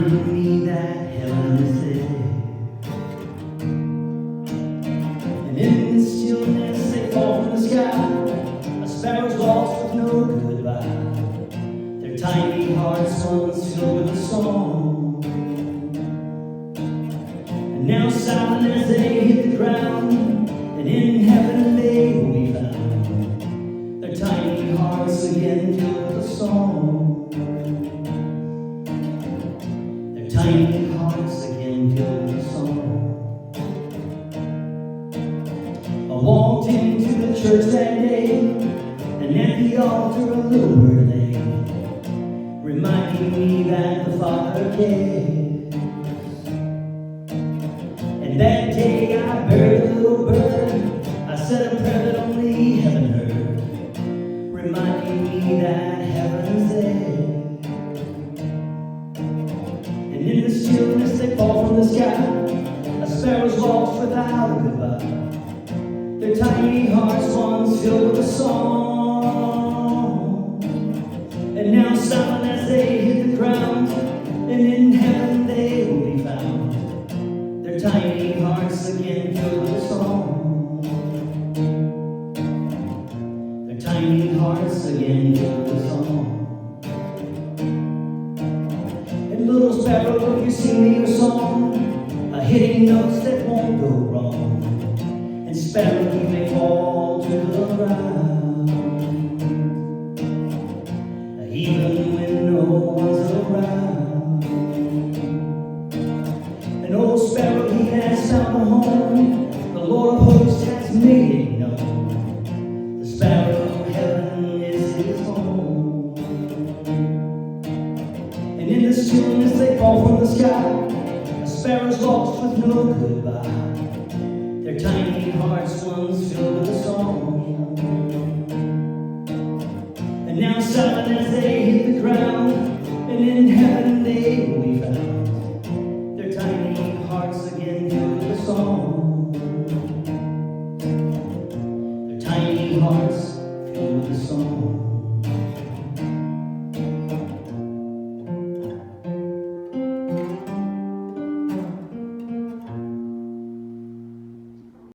reminding me that heaven is there. And in the stillness they fall from the sky, a sparrow's lost with no goodbye. Their tiny hearts once filled with a song, and now silent as they hit the ground, and in heaven they will be found. Their tiny hearts again filled with a song. Their tiny hearts again filled with a song. I walked into the church that day, and at the altar a little bird lay, reminding me that the Father cares. And that day I buried the little bird. I said a prayer that only heaven heard, reminding me that heaven's there. And in the stillness they fall from the sky, a sparrow's lost without a goodbye. Their tiny hearts once filled with a song, and now silent as they hit the ground, and in heaven they will be found. Their tiny hearts again filled with a song. Their tiny hearts again filled with a song. And little sparrow, if you sing me a song, hitting notes that won't go wrong. And sparrow, you may fall to the ground, even when no one's around. And old sparrow, he has found a home. The Lord of hosts has made it known. The sparrow, heaven is his home. And in the stillness they fall from the sky, a sparrow's lost with no goodbye. Their tiny hearts once filled with a song, and now silent as they hit